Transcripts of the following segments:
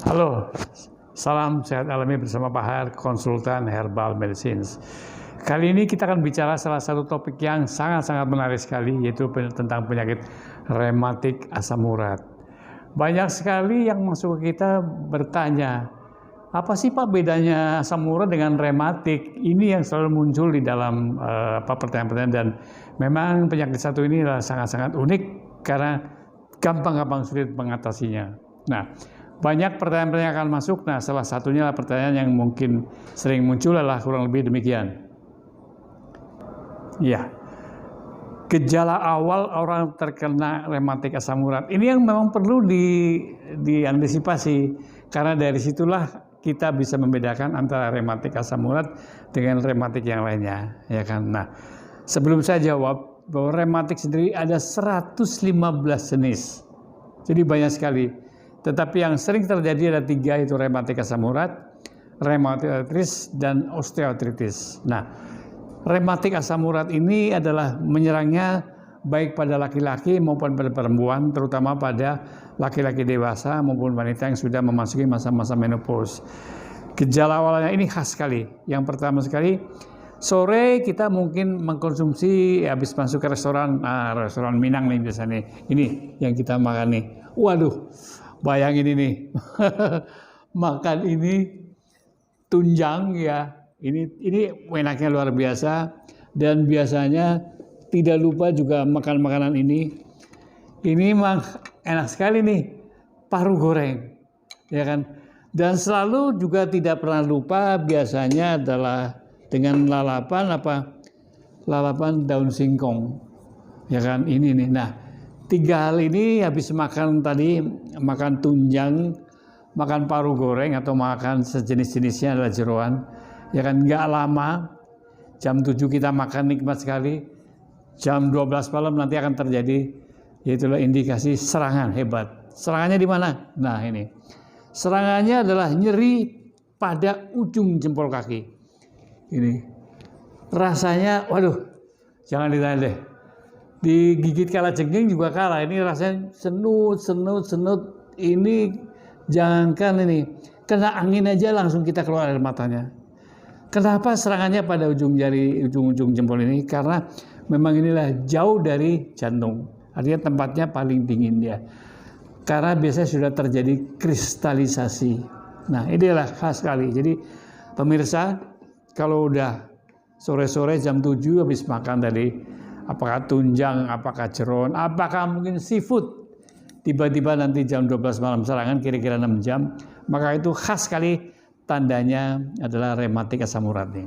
Halo, salam sehat alami bersama Pak Har, konsultan Herbal Medicines. Kali ini kita akan bicara salah satu topik yang sangat-sangat menarik sekali, yaitu tentang penyakit rematik asam urat. Banyak sekali yang masuk ke kita bertanya, apa sih Pak bedanya asam urat dengan rematik? Ini yang selalu muncul di dalam pertanyaan-pertanyaan, dan memang penyakit satu ini adalah sangat-sangat unik karena gampang-gampang sulit mengatasinya. Nah, banyak pertanyaan-pertanyaan yang akan masuk. Nah, salah satunya adalah pertanyaan yang mungkin sering muncul adalah kurang lebih demikian. Ya, gejala awal orang terkena rematik asam urat ini yang memang perlu diantisipasi, karena dari situlah kita bisa membedakan antara rematik asam urat dengan rematik yang lainnya, ya kan? Nah, sebelum saya jawab, bahwa rematik sendiri ada 115 jenis. Jadi banyak sekali. Tetapi yang sering terjadi ada 3, yaitu rematik asam urat, rematik artritis, dan osteoartritis. Nah, rematik asam urat ini adalah menyerangnya baik pada laki-laki maupun pada perempuan, terutama pada laki-laki dewasa maupun wanita yang sudah memasuki masa-masa menopause. Gejala awalnya ini khas sekali. Yang pertama sekali, sore kita mungkin mengkonsumsi habis masuk ke restoran, restoran Minang nih biasanya. Ini yang kita makan nih. Waduh, bayangin ini, makan ini tunjang ya. Ini enaknya luar biasa, dan biasanya tidak lupa juga makan makanan ini. Ini memang enak sekali nih, paru goreng, ya kan. Dan selalu juga tidak pernah lupa biasanya adalah dengan lalapan daun singkong, ya kan. Ini nih. Nah, 3 hal ini habis makan tadi, makan tunjang, makan paru goreng atau makan sejenis-jenisnya adalah jeroan, ya kan, nggak lama, jam 7 kita makan nikmat sekali, jam 12 malam nanti akan terjadi, yaitulah indikasi serangan hebat. Serangannya di mana? Nah, ini. Serangannya adalah nyeri pada ujung jempol kaki. Ini. Rasanya, waduh, jangan ditanya deh. Digigit kalajengking juga kalah. Ini rasanya senut. Ini jangankan ini, kena angin aja langsung kita keluar air matanya. Kenapa serangannya pada ujung jari, ujung jempol ini? Karena memang inilah jauh dari jantung. Artinya tempatnya paling dingin dia. Karena biasanya sudah terjadi kristalisasi. Nah, inilah khas sekali. Jadi pemirsa, kalau udah sore-sore jam 7 habis makan tadi, apakah tunjang, apakah jeroan, apakah mungkin seafood, tiba-tiba nanti jam 12 malam serangan, kira-kira 6 jam, maka itu khas sekali, tandanya adalah rematik asam urat nih.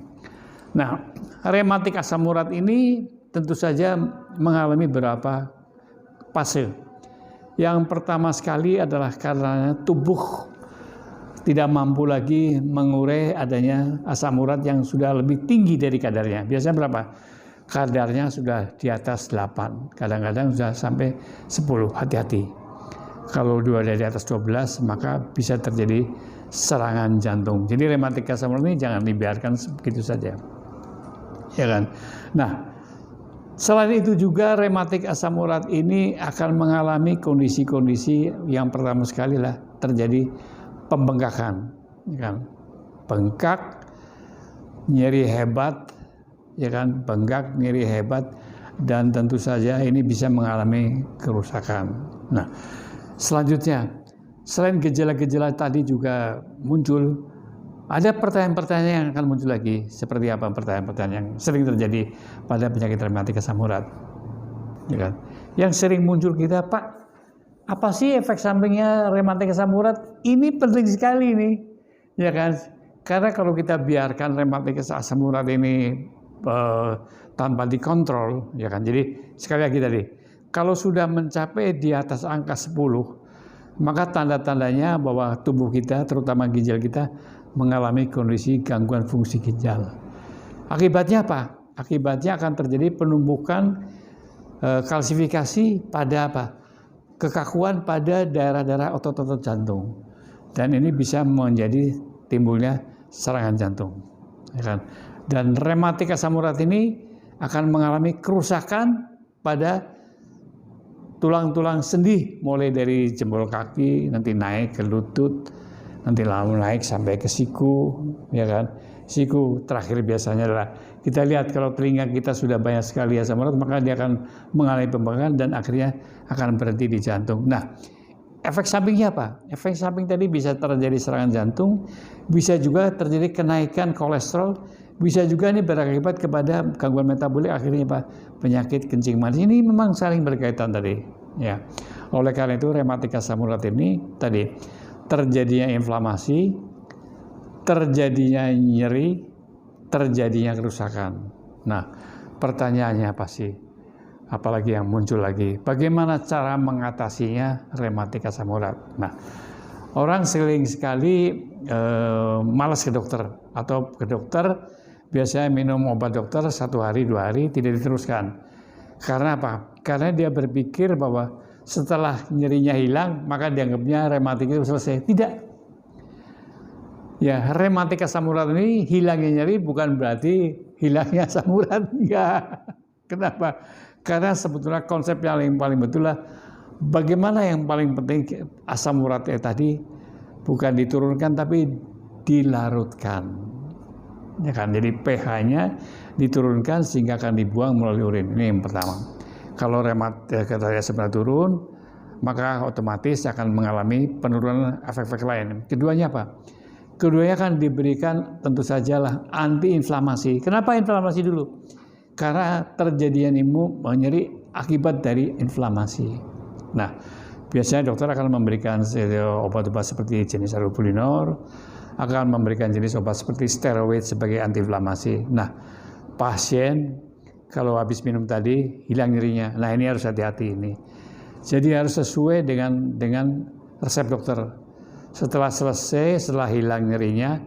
Nah, rematik asam urat ini tentu saja mengalami beberapa fase. Yang pertama sekali adalah karena tubuh tidak mampu lagi mengurai adanya asam urat yang sudah lebih tinggi dari kadarnya. Biasanya berapa? Kadarnya sudah di atas 8, kadang-kadang sudah sampai 10, hati-hati. Kalau ada di atas 12, maka bisa terjadi serangan jantung. Jadi rematik asam urat ini jangan dibiarkan begitu saja, ya kan. Nah, selain itu juga rematik asam urat ini akan mengalami kondisi-kondisi yang pertama sekali lah terjadi pembengkakan, ya kan. Bengkak, nyeri hebat, ya kan, bengkak, nyeri hebat, dan tentu saja ini bisa mengalami kerusakan. Nah, selanjutnya, selain gejala-gejala tadi juga muncul, ada pertanyaan-pertanyaan yang akan muncul lagi. Seperti apa pertanyaan-pertanyaan yang sering terjadi pada penyakit rematik asam urat, ya kan? Yang sering muncul kita, Pak, apa sih efek sampingnya rematik asam urat? Ini penting sekali nih, ya kan? Karena kalau kita biarkan rematik asam urat ini tanpa dikontrol, ya kan. Jadi sekali lagi tadi, kalau sudah mencapai di atas angka 10, maka tanda-tandanya bahwa tubuh kita, terutama ginjal kita, mengalami kondisi gangguan fungsi ginjal. Akibatnya apa? Akibatnya akan terjadi penumbukan kalsifikasi pada apa? Kekakuan pada daerah-daerah otot-otot jantung. Dan ini bisa menjadi timbulnya serangan jantung, ya kan? Dan rematik asam urat ini akan mengalami kerusakan pada tulang-tulang sendi, mulai dari jempol kaki nanti naik ke lutut, nanti lalu naik sampai ke siku, ya kan. Siku terakhir biasanya adalah kita lihat kalau telinga kita sudah banyak sekali asam urat, maka dia akan mengalami pembengkakan dan akhirnya akan berhenti di jantung. Nah, efek sampingnya apa? Efek samping tadi bisa terjadi serangan jantung, bisa juga terjadi kenaikan kolesterol, bisa juga ini berakibat kepada gangguan metabolik, akhirnya apa? Penyakit kencing manis. Ini memang saling berkaitan tadi, ya. Oleh karena itu rematik asam urat ini tadi terjadinya inflamasi, terjadinya nyeri, terjadinya kerusakan. Nah, pertanyaannya apa sih? Apalagi yang muncul lagi, bagaimana cara mengatasinya rematik asam urat? Nah, orang sering sekali malas ke dokter, atau ke dokter biasanya minum obat dokter 1 hari 2 hari tidak diteruskan. Karena apa? Karena dia berpikir bahwa setelah nyerinya hilang maka dianggapnya rematik itu selesai. Tidak. Ya, rematik asam urat ini hilangnya nyeri bukan berarti hilangnya asam urat. Enggak. Kenapa? Karena sebetulnya konsep yang paling betul lah, bagaimana yang paling penting asam uratnya tadi bukan diturunkan tapi dilarutkan. Ya kan? Jadi pH-nya diturunkan sehingga akan dibuang melalui urin. Ini yang pertama. Kalau asam urat turun, maka otomatis akan mengalami penurunan efek-efek lain. Keduanya apa? Keduanya akan diberikan tentu sajalah antiinflamasi. Kenapa inflamasi dulu? Karena terjadinya nyeri akibat dari inflamasi. Nah, biasanya dokter akan memberikan obat-obat seperti jenis allopurinol, akan memberikan jenis obat seperti steroid sebagai antiinflamasi. Nah, pasien kalau habis minum tadi hilang nyerinya. Nah, ini harus hati-hati ini. Jadi harus sesuai dengan resep dokter. Setelah selesai, setelah hilang nyerinya,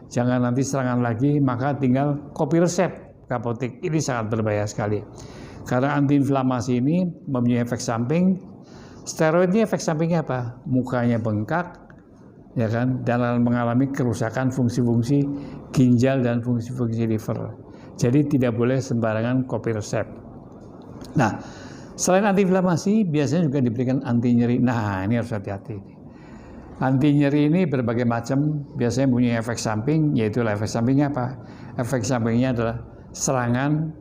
jangan nanti serangan lagi, maka tinggal copy resep ke apotek. Ini sangat berbahaya sekali. Karena antiinflamasi ini mempunyai efek samping. Steroid ini efek sampingnya apa? Mukanya bengkak, ya kan, dan mengalami kerusakan fungsi-fungsi ginjal dan fungsi-fungsi liver. Jadi tidak boleh sembarangan copy resep. Nah, selain antiinflamasi, biasanya juga diberikan anti nyeri. Nah, ini harus hati-hati. Anti nyeri ini berbagai macam, biasanya punya efek samping, yaitu efek sampingnya apa? Efek sampingnya adalah serangan,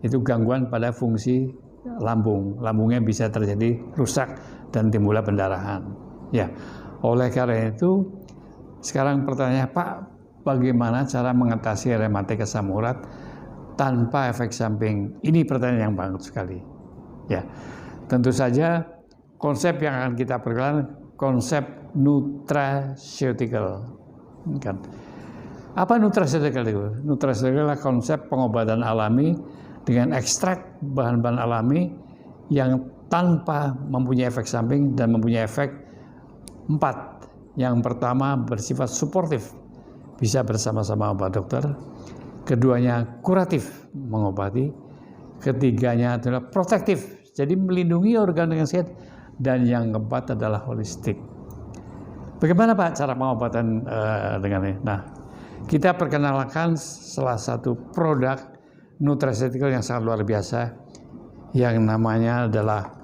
itu gangguan pada fungsi lambung. Lambungnya bisa terjadi rusak dan timbullah pendarahan. Ya, oleh karena itu, sekarang pertanyaannya, Pak, bagaimana cara mengatasi rematik asam urat tanpa efek samping? Ini pertanyaan yang bagus sekali. Ya, tentu saja konsep yang akan kita perkenalkan konsep nutraceutical. Kan? Apa nutraceutical itu? Nutraceutical adalah konsep pengobatan alami dengan ekstrak bahan-bahan alami yang tanpa mempunyai efek samping dan mempunyai efek 4. Yang pertama bersifat suportif, bisa bersama-sama obat dokter. Keduanya kuratif, mengobati. Ketiganya adalah protektif, jadi melindungi organ yang sehat. Dan yang keempat adalah holistik. Bagaimana Pak cara pengobatan dengan ini? Nah, kita perkenalkan salah satu produk nutraceutical yang sangat luar biasa yang namanya adalah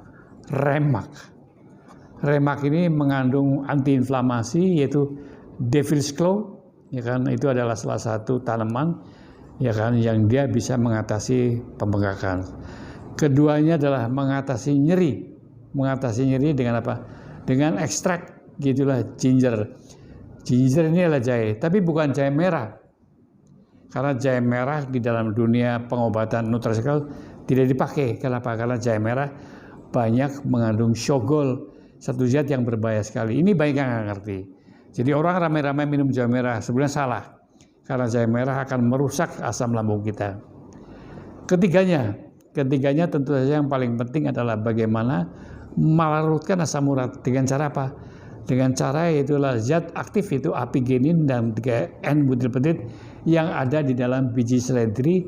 Remak. Remak ini mengandung antiinflamasi yaitu Devil's Claw, ya kan? Itu adalah salah satu tanaman, ya kan, yang dia bisa mengatasi pembengkakan. Keduanya adalah mengatasi nyeri. Mengatasi nyeri dengan apa? Dengan ekstrak, gitulah, ginger. Ginger ini adalah jahe, tapi bukan jahe merah. Karena jahe merah di dalam dunia pengobatan nutraceutical tidak dipakai. Kenapa? Karena jahe merah banyak mengandung syogol, satu zat yang berbahaya sekali. Ini banyak yang nggak ngerti. Jadi orang ramai-ramai minum jahe merah, sebenarnya salah. Karena jahe merah akan merusak asam lambung kita. Ketiganya tentu saja yang paling penting adalah bagaimana melarutkan asam urat. Dengan cara apa? Dengan cara yaitulah zat aktif, itu apigenin dan 3N-butilpeptid yang ada di dalam biji seledri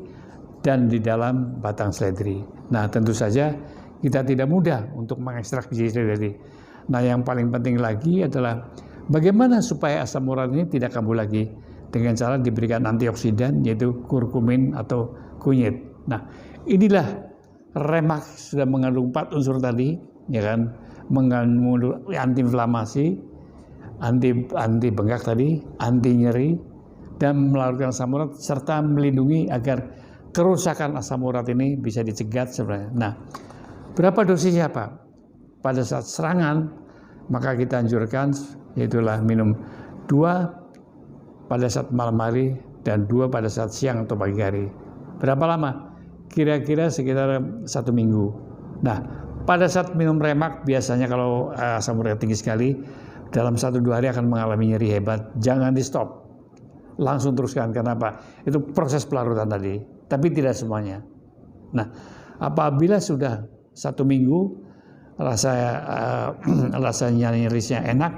dan di dalam batang seledri. Nah, tentu saja kita tidak mudah untuk mengekstrak biji seledri. Nah, yang paling penting lagi adalah bagaimana supaya asam urat ini tidak kambuh lagi, dengan cara diberikan antioksidan yaitu kurkumin atau kunyit. Nah, inilah Remak sudah mengandung 4 unsur tadi, ya kan, mengandung antiinflamasi, anti bengkak tadi, anti nyeri, dan melakukan asam urat serta melindungi agar kerusakan asam urat ini bisa dicegat sebenarnya. Nah, berapa dosisnya Pak? Pada saat serangan maka kita anjurkan yaitulah minum 2 pada saat malam hari dan 2 pada saat siang atau pagi hari. Berapa lama? Kira-kira sekitar 1 minggu. Nah, pada saat minum remak biasanya kalau asam urat tinggi sekali dalam 1-2 hari akan mengalami nyeri hebat. Jangan di stop, langsung teruskan. Kenapa? Itu proses pelarutan tadi, tapi tidak semuanya. Nah, apabila sudah 1 minggu rasanya nyerisnya enak,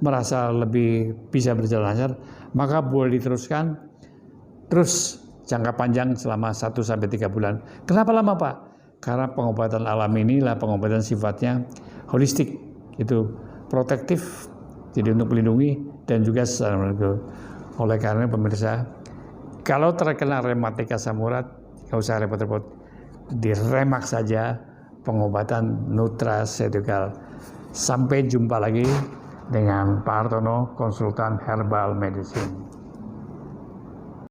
merasa lebih bisa berjalan lancar, maka boleh diteruskan terus jangka panjang selama 1-3 bulan. Kenapa lama Pak? Karena pengobatan alam inilah pengobatan sifatnya holistik, itu protektif, jadi untuk melindungi dan juga oleh karena pemirsa, kalau terkena rematik asam urat, nggak usah repot-repot, diremak saja pengobatan nutraceutical. Sampai jumpa lagi dengan Pak Hartono, konsultan herbal medicine.